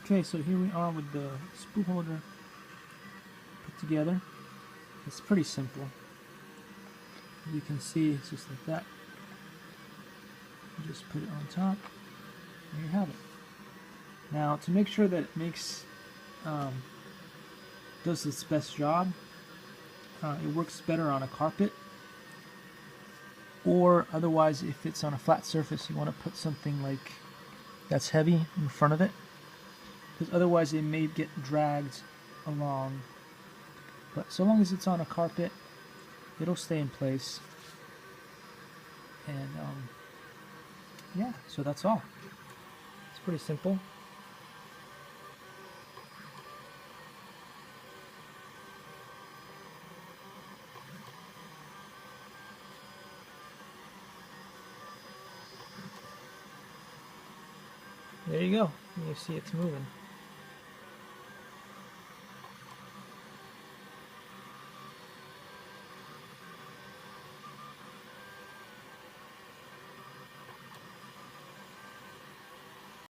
Okay, so here we are with the spool holder put together. It's pretty simple. You can see it's just like that. You just put it on top. There you have it. Now, to make sure that it does its best job, it works better on a carpet, or otherwise, if it's on a flat surface, you want to put something like that's heavy in front of it, because otherwise it may get dragged along. But so long as it's on a carpet, it'll stay in place. And yeah, so that's all. It's pretty simple. There you go. You see it's moving.